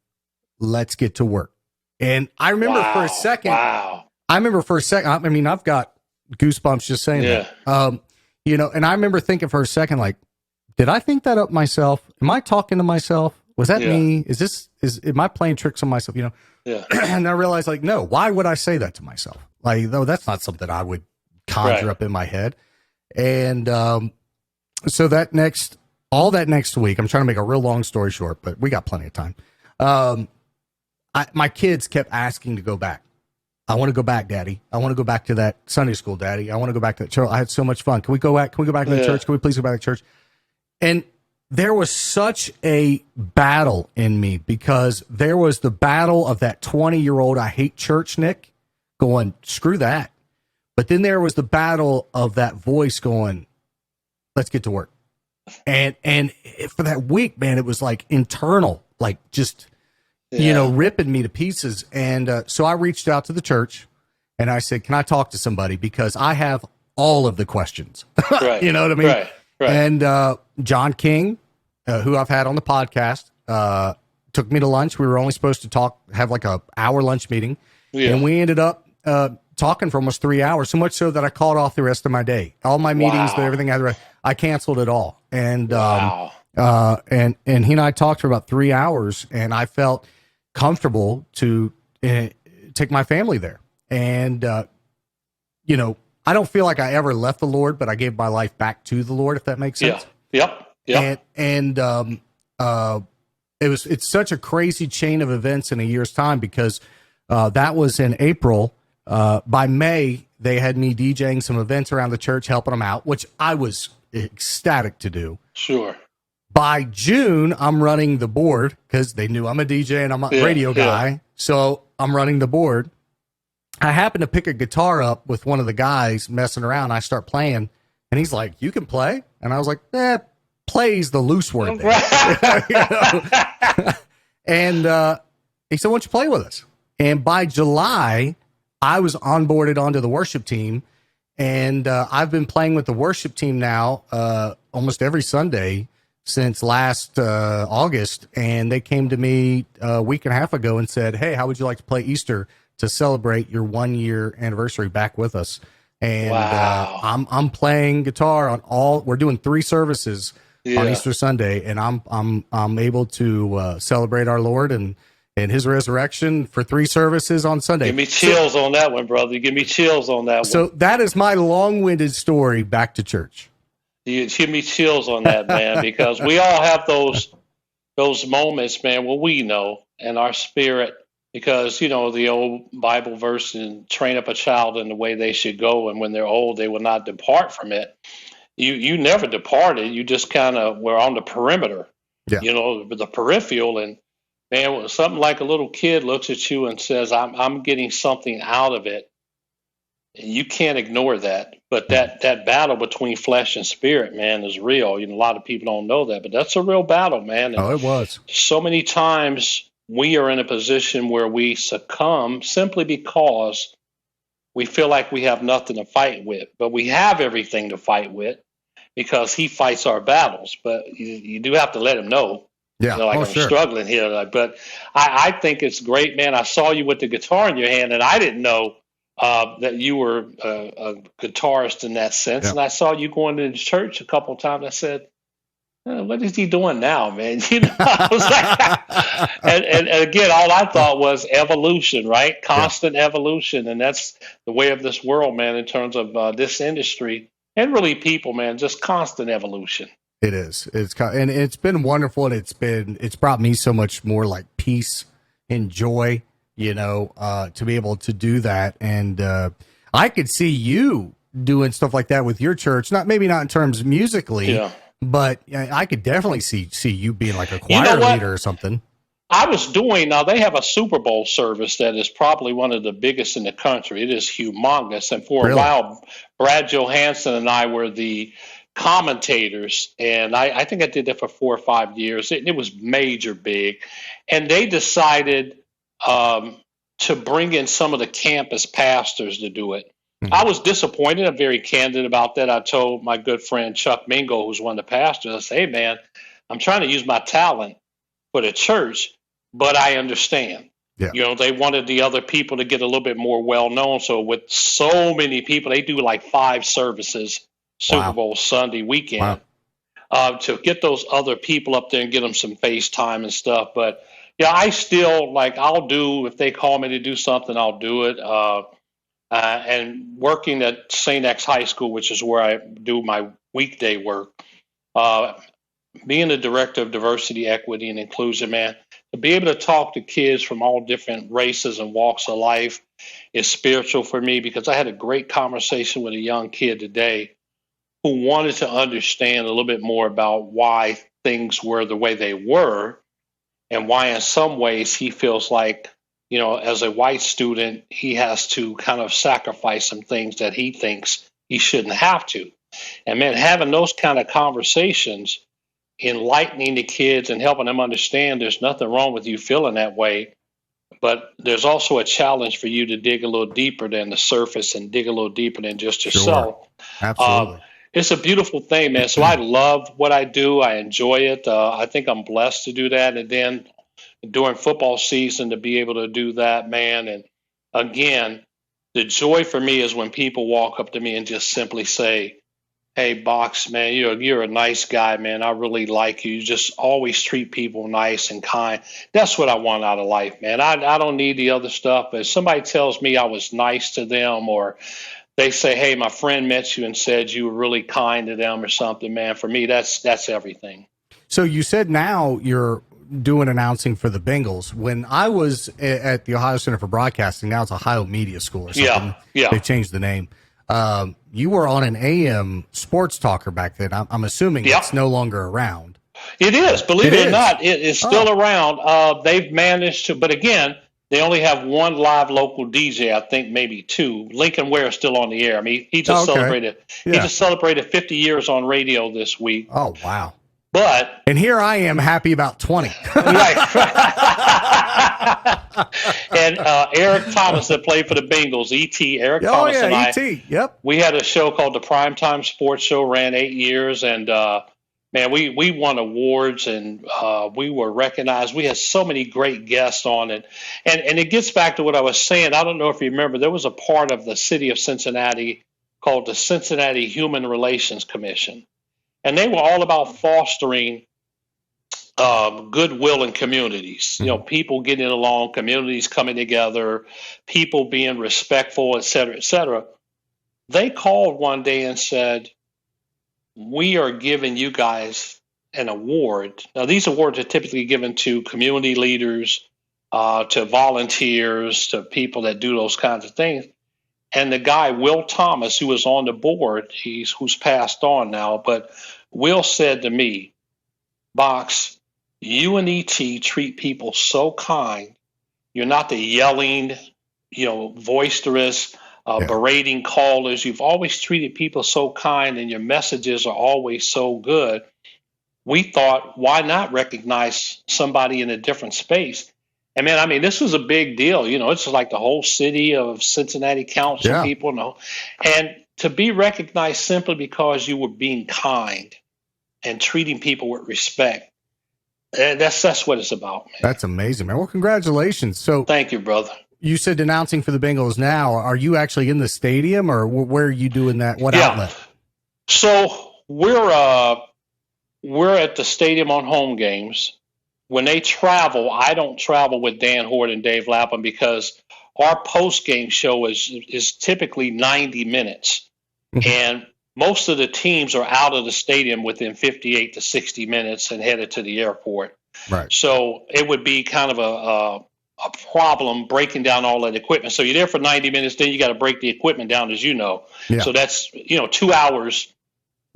Let's get to work. And I remember for a second. I mean, I've got goosebumps just saying that. You know, and I remember thinking for a second, like, did I think that up myself? Am I talking to myself? Was that me? Am I playing tricks on myself? You know? Yeah. And I realized, like, no, why would I say that to myself? Like, no, that's not something I would conjure up in my head. And so all that next week, I'm trying to make a real long story short, but we got plenty of time. My kids kept asking to go back. I want to go back, Daddy. I want to go back to that Sunday school, Daddy. I want to go back to that church. I had so much fun. Can we go back? Can we go back to the church? Can we please go back to church? And there was such a battle in me, because there was the battle of that 20-year-old, I hate church, Nick, going, screw that. But then there was the battle of that voice going, let's get to work. And for that week, man, it was like internal, like just, you know, ripping me to pieces. And so I reached out to the church, and I said, can I talk to somebody? Because I have all of the questions. Right. You know what I mean? Right. Right. And John King, who I've had on the podcast, took me to lunch. We were only supposed to have like a hour lunch meeting. Yeah. And we ended up talking for almost 3 hours, so much so that I called off the rest of my day. All my meetings, Wow. everything I canceled it all. And Wow. and he and I talked for about 3 hours, and I felt comfortable to take my family there. And you know, I don't feel like I ever left the Lord, but I gave my life back to the Lord, if that makes sense. Yeah. Yep. And it's such a crazy chain of events in a year's time, because that was in April. By May, they had me DJing some events around the church, helping them out, which I was ecstatic to do. Sure. By June, I'm running the board, because they knew I'm a DJ and I'm a radio guy. So I'm running the board. I happen to pick a guitar up with one of the guys messing around. I start playing, and he's like, "You can play?" And I was like, "Play's the loose word there." And he said, "Why don't you play with us?" And by July, I was onboarded onto the worship team, and I've been playing with the worship team now almost every Sunday since last August. And they came to me a week and a half ago and said, "Hey, how would you like to play Easter to celebrate your 1 year anniversary back with us?" And Wow. I'm playing guitar on we're doing 3 services on Easter Sunday, and I'm able to celebrate our Lord and his resurrection for 3 services on Sunday. Give me chills on that one, brother. Give me chills on that one. So that is my long-winded story back to church. You give me chills on that, man, because we all have those moments, man, where we know in our spirit, because, you know, the old Bible verse, and train up a child in the way they should go, and when they're old, they will not depart from it. You never departed. You just kind of were on the perimeter, you know, the peripheral. And man, something like a little kid looks at you and says, I'm getting something out of it. You can't ignore that. But that battle between flesh and spirit, man, is real. You know, a lot of people don't know that, but that's a real battle, man. And it was. so many times we are in a position where we succumb simply because we feel like we have nothing to fight with, but we have everything to fight with, because he fights our battles. But you do have to let him know. Yeah, you know, like, I'm struggling here. But I think it's great, man. I saw you with the guitar in your hand, and I didn't know that you were a guitarist in that sense. And I saw you going to the church a couple of times. I said, what is he doing now, man? You know, I was like, and again, all I thought was evolution, right? Constant evolution. And that's the way of this world, man, in terms of this industry and really people, man, just constant evolution. It is. And it's been wonderful. And it's brought me so much more like peace and joy, you know, to be able to do that. And I could see you doing stuff like that with your church, maybe not in terms of musically, but I could definitely see you being like a choir leader or something. I was doing, now they have a Super Bowl service that is probably one of the biggest in the country. It is humongous. And for a while, Brad Johansson and I were the commentators. And I think I did that for 4 or 5 years. It was major big. And they decided to bring in some of the campus pastors to do it. I was disappointed. I'm very candid about that. I told my good friend Chuck Mingo, who's one of the pastors, I said, "Hey, man, I'm trying to use my talent for the church, but I understand." You know, they wanted the other people to get a little bit more well-known. So with so many people, they do like 5 services, Super Bowl Sunday weekend, to get those other people up there and get them some FaceTime and stuff. But yeah, I still, like, I'll do, if they call me to do something, I'll do it. And working at St. X High School, which is where I do my weekday work, being the director of diversity, equity, and inclusion, man, to be able to talk to kids from all different races and walks of life is spiritual for me, because I had a great conversation with a young kid today who wanted to understand a little bit more about why things were the way they were, and why in some ways he feels like, you know, as a white student, he has to kind of sacrifice some things that he thinks he shouldn't have to. And man, having those kind of conversations, enlightening the kids and helping them understand there's nothing wrong with you feeling that way, but there's also a challenge for you to dig a little deeper than the surface and dig a little deeper than just yourself. Absolutely. It's a beautiful thing, man. So I love what I do. I enjoy it. I think I'm blessed to do that. And then during football season to be able to do that, man. And again, the joy for me is when people walk up to me and just simply say, "Hey, Box, man, you're a nice guy, man. I really like you. You just always treat people nice and kind." That's what I want out of life, man. I don't need the other stuff. But if somebody tells me I was nice to them, or they say, "Hey, my friend met you and said you were really kind to them," or something, man, for me, that's everything. So you said now you're doing announcing for the Bengals. When I was at the Ohio Center for Broadcasting, now it's Ohio Media School or something. Yeah. They changed the name. You were on an AM sports talker back then. I'm assuming it's no longer around. It is. Believe it or not, it is still Oh. around. They've managed to, but again, they only have one live local DJ. I think maybe two. Lincoln Ware is still on the air. I mean, he just celebrated. Yeah. He just celebrated 50 years on radio this week. Oh, wow. But And here I am happy about 20. right. And Eric Thomas that played for the Bengals, ET, Eric Oh, Thomas yeah, and I. ET. Yep. We had a show called the Primetime Sports Show, ran 8 years, and man, we won awards and we were recognized. We had so many great guests on it, and it gets back to what I was saying. I don't know if you remember, there was a part of the city of Cincinnati called the Cincinnati Human Relations Commission, and they were all about fostering goodwill in communities. You know, people getting along, communities coming together, people being respectful, et cetera, et cetera. They called one day and said, "We are giving you guys an award." Now, these awards are typically given to community leaders, to volunteers, to people that do those kinds of things. And the guy, Will Thomas, who was on the board, who's passed on now, but Will said to me, "Box, you and ET treat people so kind. You're not the yelling, boisterous, berating callers. You've always treated people so kind, and your messages are always so good. We thought, why not recognize somebody in a different space?" And man, I mean, this was a big deal. It's like the whole city of Cincinnati council people know. And to be recognized simply because you were being kind and treating people with respect, that's what it's about, man. That's amazing, man. Well, congratulations. So Thank you, brother. you said announcing for the Bengals now. Are you actually in the stadium, or where are you doing that? What outlet? So we're at the stadium on home games. When they travel, I don't travel with Dan Hort and Dave Lapham because our post-game show is typically 90 minutes. And most of the teams are out of the stadium within 58 to 60 minutes and headed to the airport. Right. So it would be kind of a problem breaking down all that equipment. So you're there for 90 minutes, then you got to break the equipment down, as you know. Yeah. So that's 2 hours.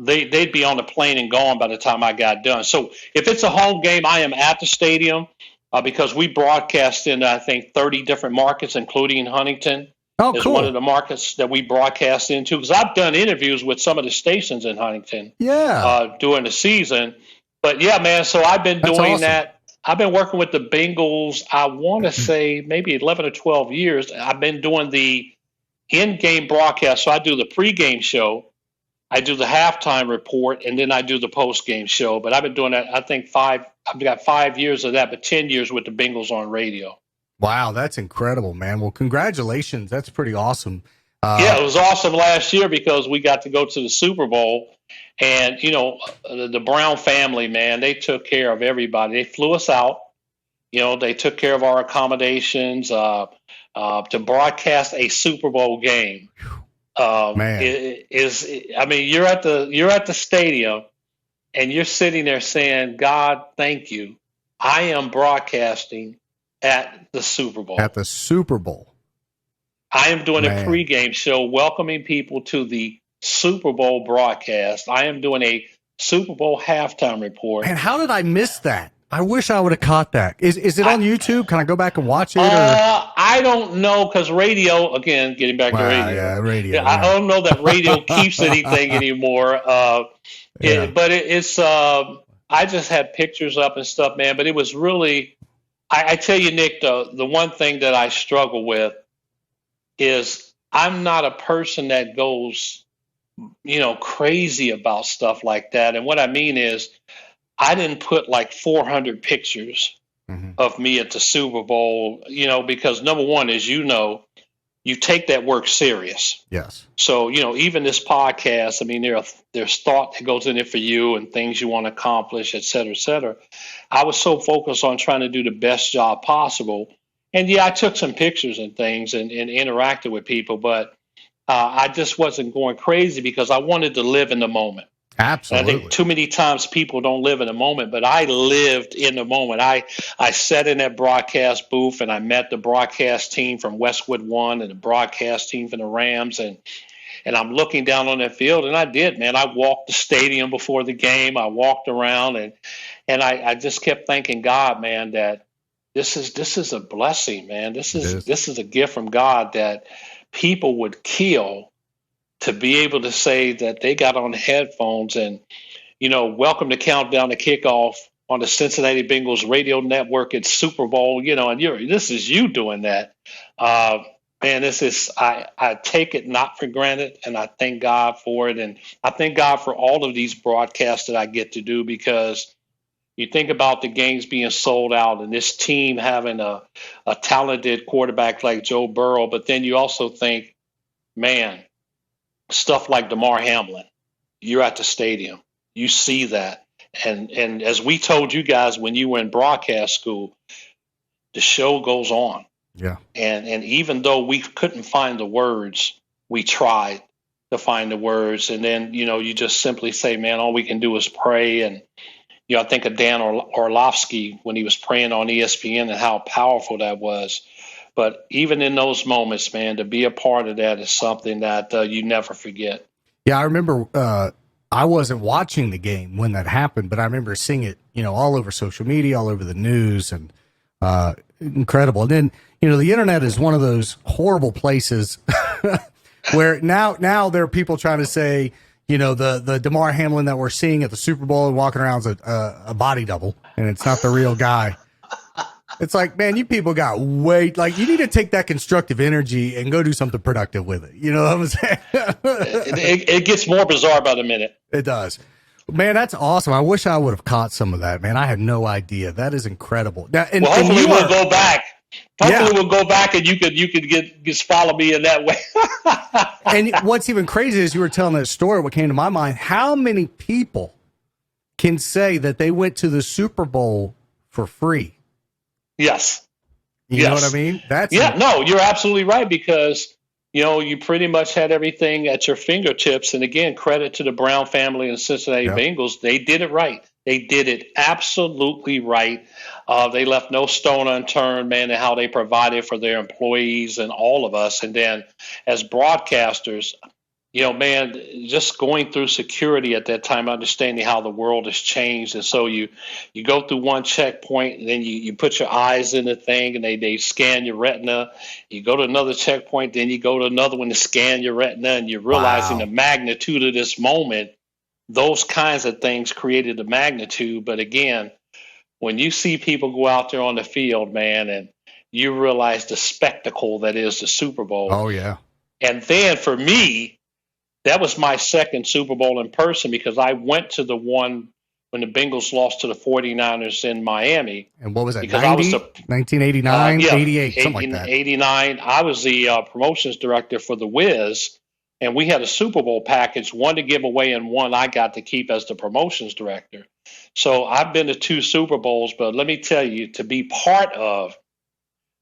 They'd be on the plane and gone by the time I got done. So if it's a home game, I am at the stadium because we broadcast in, I think, 30 different markets, including Huntington. Oh, is cool. one of the markets that we broadcast into, because I've done interviews with some of the stations in Huntington during the season. But yeah, man, so I've been doing awesome. that. I've been working with the Bengals, I want to say maybe 11 or 12 years. I've been doing the in-game broadcast. So I do the pregame show, I do the halftime report, and then I do the post-game show. But I've been doing that, I think I've got 5 years of that, but 10 years with the Bengals on radio. Wow, that's incredible, man. Well, congratulations. That's pretty awesome. Yeah, it was awesome last year because we got to go to the Super Bowl. And, the Brown family, man, they took care of everybody. They flew us out. They took care of our accommodations to broadcast a Super Bowl game. Man. You're at the stadium and you're sitting there saying, "God, thank you. I am broadcasting at the Super Bowl. At the Super Bowl. I am doing Man. a pregame show welcoming people to the Super Bowl broadcast. I am doing a Super Bowl halftime report." Man, how did I miss that? I wish I would have caught that. Is it on YouTube? Can I go back and watch it? I don't know, because radio, again, getting back to radio. Yeah, radio. I don't know that radio keeps anything anymore. But it's I just had pictures up and stuff, man. But it was really I tell you, Nick, the one thing that I struggle with is I'm not a person that goes, crazy about stuff like that. And what I mean is, I didn't put like 400 pictures Hmm. of me at the Super Bowl, because number one, as you take that work serious. Yes. So, even this podcast, I mean, there's thought that goes in it for you and things you want to accomplish, et cetera, et cetera. I was so focused on trying to do the best job possible. And yeah, I took some pictures and things and interacted with people, but I just wasn't going crazy because I wanted to live in the moment. And I Absolutely. think too many times people don't live in the moment, but I lived in the moment. I sat in that broadcast booth and I met the broadcast team from Westwood One and the broadcast team from the Rams, and I'm looking down on that field, and I did, man. I walked the stadium before the game. I walked around, and I just kept thanking God, man, that this is a blessing, man. This It is. this is a gift from God that people would kill to be able to say that they got on the headphones and, welcome to Countdown to Kickoff on the Cincinnati Bengals radio network at Super Bowl, and this is you doing that. Man, I take it not for granted, and I thank God for it. And I thank God for all of these broadcasts that I get to do, because you think about the games being sold out and this team having a talented quarterback like Joe Burrow, but then you also think, man, stuff like DeMar Hamlin, you're at the stadium, you see that. And as we told you guys when you were in broadcast school, the show goes on. Yeah. And even though we couldn't find the words, we tried to find the words. And then, you just simply say, man, all we can do is pray. And, I think of Dan Orlovsky when he was praying on ESPN and how powerful that was. But even in those moments, man, to be a part of that is something that you never forget. Yeah, I remember I wasn't watching the game when that happened, but I remember seeing it, all over social media, all over the news, and incredible. And then, the internet is one of those horrible places where now there are people trying to say, the DeMar Hamlin that we're seeing at the Super Bowl and walking around is a body double, and it's not the real guy. It's like, man, you people got you need to take that constructive energy and go do something productive with it. You know what I'm saying? It gets more bizarre by the minute. It does. Man, that's awesome. I wish I would have caught some of that, man. I had no idea. That is incredible. Now, and hopefully we'll go back. Hopefully Yeah. we'll go back and you could just follow me in that way. And what's even crazy is you were telling that story, what came to my mind, how many people can say that they went to the Super Bowl for free? Yes. You know what I mean? No, you're absolutely right, because you pretty much had everything at your fingertips. And again, credit to the Brown family and Cincinnati Bengals. They did it right. They did it absolutely right. They left no stone unturned, man, in how they provided for their employees and all of us. And then as broadcasters, man, just going through security at that time, understanding how the world has changed. And so you go through one checkpoint, and then you put your eyes in the thing, and they scan your retina. You go to another checkpoint, then you go to another one to scan your retina, and you're realizing the magnitude of this moment. Those kinds of things created the magnitude. But again, when you see people go out there on the field, man, and you realize the spectacle that is the Super Bowl. Oh, yeah. And then for me, that was my second Super Bowl in person, because I went to the one when the Bengals lost to the 49ers in Miami. And what was that, Because 90? I was 1989, 88, something like that. 89. I was the promotions director for the Wiz, and we had a Super Bowl package, one to give away and one I got to keep as the promotions director. So I've been to 2 Super Bowls, but let me tell you, to be part of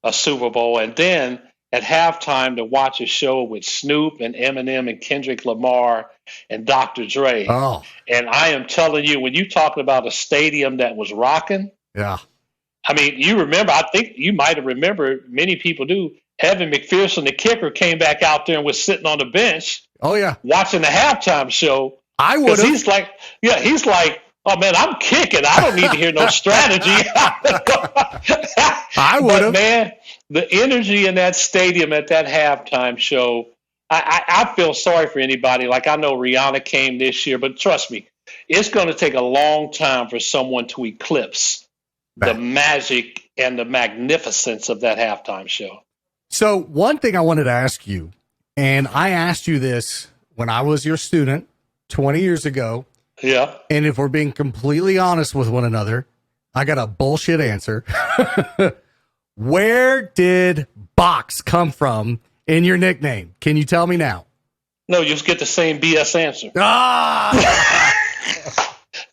a Super Bowl and then at halftime to watch a show with Snoop and Eminem and Kendrick Lamar and Dr. Dre. Oh, And I am telling you, when you talking about a stadium that was rocking, yeah. I mean, you remember, I think you might have remembered, many people do, Evan McPherson, the kicker, came back out there and was sitting on the bench Oh, yeah. watching the halftime show. I would have. He's like, oh, man, I'm kicking. I don't need to hear no strategy. I would But, have. man, the energy in that stadium at that halftime show, I feel sorry for anybody. Like, I know Rihanna came this year, but trust me, it's going to take a long time for someone to eclipse the magic and the magnificence of that halftime show. So one thing I wanted to ask you, and I asked you this when I was your student 20 years ago. Yeah. And if we're being completely honest with one another, I got a bullshit answer. Where did Box come from in your nickname? Can you tell me now? No, you just get the same BS answer. Ah!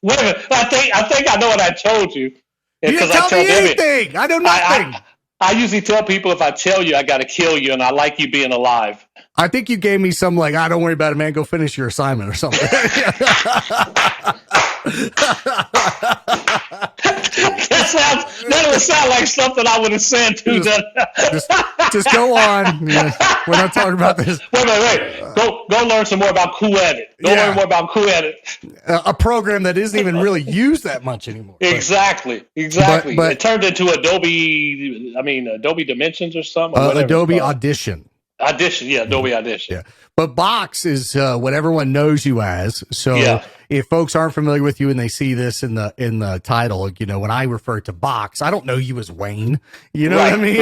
Wait a minute. I think I know what I told you. You didn't tell me anything. I know nothing. I usually tell people if I tell you, I got to kill you, and I like you being alive. I think you gave me some like, don't worry about it, man. Go finish your assignment or something. That would sound like something I would have said to them. Just go on. We're not talking about this. Wait. Go learn some more about Edit. Learn more about Edit. A program that isn't even really used that much anymore. Exactly. But it turned into Adobe Dimensions or something. Adobe Audition. Adobe Audition. Yeah. But Box is what everyone knows you as. So if folks aren't familiar with you and they see this in the title, when I refer to Box, I don't know you as Wayne. You know what I mean?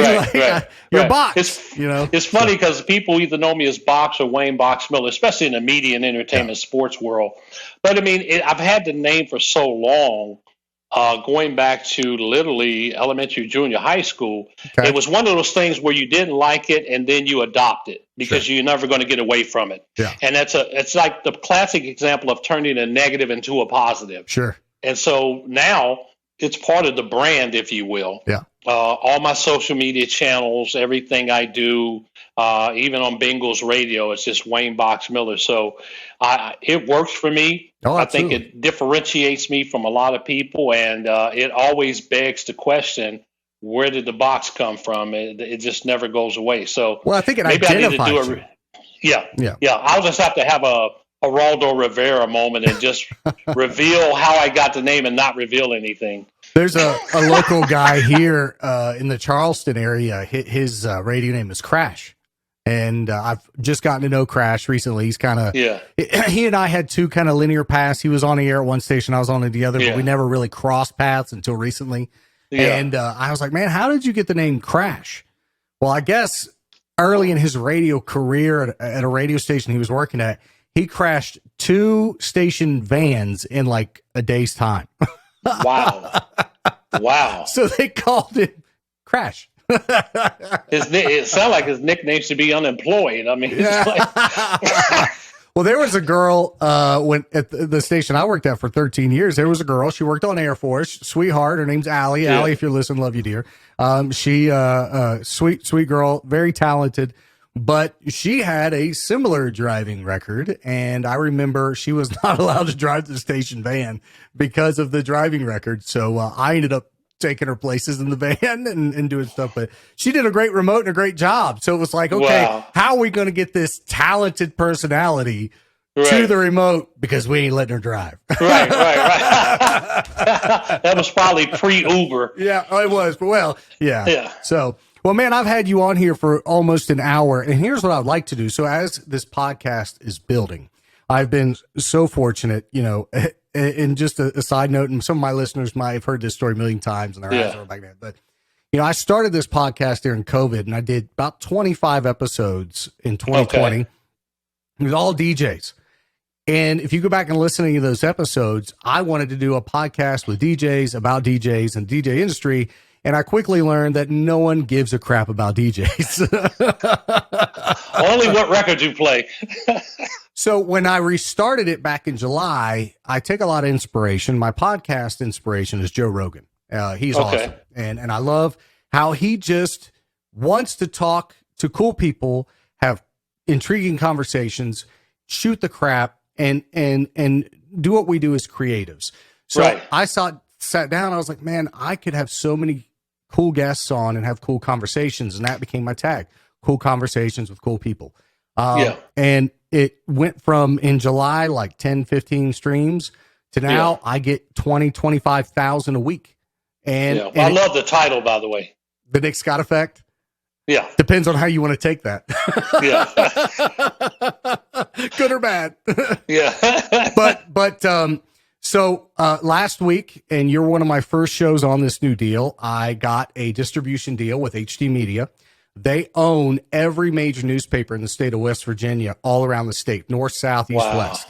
You're Box. It's funny because people either know me as Box or Wayne Box Miller, especially in the media and entertainment sports world. But I mean, I've had the name for so long. Going back to literally elementary, junior, high school, it was one of those things where you didn't like it and then you adopt it because you're never going to get away from it. Yeah. And it's like the classic example of turning a negative into a positive. Sure. And so now it's part of the brand, if you will. Yeah. All my social media channels, everything I do, even on Bengals radio, it's just Wayne Box Miller. So it works for me. Oh, I think it differentiates me from a lot of people, and it always begs the question, where did the box come from? It just never goes away. So I think it maybe identifies I need to do Yeah. I'll just have to have a Geraldo Rivera moment and just reveal how I got the name and not reveal anything. There's a local guy here in the Charleston area. His radio name is Crash. And I've just gotten to know Crash recently. He's kind of, he and I had two kind of linear paths. He was on the air at one station, I was on the other, but we never really crossed paths until recently. Yeah. And I was like, man, how did you get the name Crash? Well, I guess early in his radio career at a radio station he was working at, he crashed 2 station vans in like a day's time. Wow. So they called it Crash. It sounded like his nickname should be unemployed. I mean, it's like well, there was a girl when at the station I worked at for 13 years. There was a girl. She worked on Air Force. Sweetheart. Her name's Allie. Yeah. Allie, if you're listening, love you, dear. She sweet girl, very talented. But she had a similar driving record, and I remember she was not allowed to drive the station van because of the driving record. So I ended up taking her places in the van and doing stuff, but she did a great remote and a great job. So it was like, okay, how are we going to get this talented personality to the remote? Because we ain't letting her drive. Right. That was probably pre-Uber. Yeah, it was. But yeah. So, well, man, I've had you on here for almost an hour, and here's what I'd like to do. So as this podcast is building, I've been so fortunate, and just a side note, and some of my listeners might have heard this story a million times and their eyes are like that. But, I started this podcast during COVID, and I did about 25 episodes in 2020. It was all DJs. And if you go back and listen to any of those episodes, I wanted to do a podcast with DJs about DJs and the DJ industry. And I quickly learned that no one gives a crap about DJs. Only what records you play. So when I restarted it back in July, I take a lot of inspiration. My podcast inspiration is Joe Rogan. He's awesome. And I love how he just wants to talk to cool people, have intriguing conversations, shoot the crap, and do what we do as creatives. So I sat down, I was like, man, I could have so many cool guests on and have cool conversations. And that became my tag, cool conversations with cool people. And it went from in July, like 10, 15 streams to now I get 20, 25,000 a week. And I love the title, by the way. The Nick Scott Effect. Yeah. Depends on how you want to take that. Good or bad. Yeah. but So last week, and you're one of my first shows on this new deal, I got a distribution deal with HD Media. They own every major newspaper in the state of West Virginia, all around the state, north, south, east, west.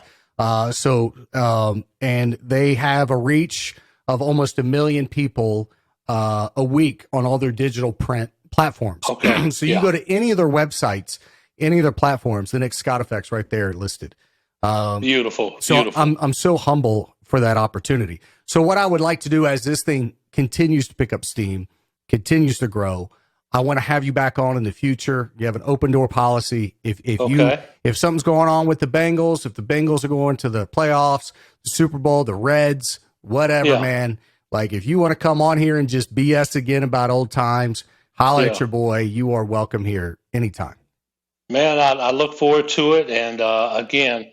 And they have a reach of almost 1 million people a week on all their digital print platforms. Okay. So you go to any of their websites, any of their platforms, the Nick Scott Effect's right there listed. Beautiful. So Beautiful. I'm so humble for that opportunity. So what I would like to do as this thing continues to pick up steam, continues to grow, I want to have you back on in the future. You have an open door policy. If something's going on with the Bengals, if the Bengals are going to the playoffs, the Super Bowl, the Reds, whatever, man. Like if you want to come on here and just BS again about old times, holla at your boy. You are welcome here anytime. Man, I look forward to it. And again,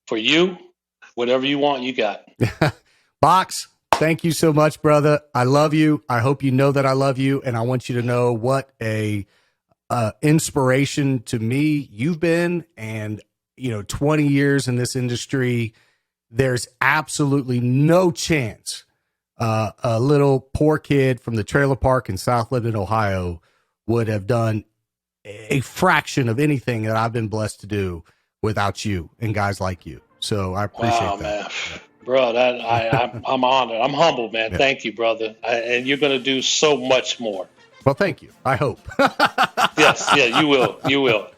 for you, whatever you want, you got. Box, thank you so much, brother. I love you. I hope you know that I love you, and I want you to know what a inspiration to me you've been. And 20 years in this industry, there's absolutely no chance a little poor kid from the trailer park in South Linden, Ohio, would have done a fraction of anything that I've been blessed to do without you and guys like you. So I appreciate that. Man. Bro, I'm honored. I'm humbled, man. Yeah. Thank you, brother. And you're going to do so much more. Well, thank you. I hope. Yes, yeah, you will. You will.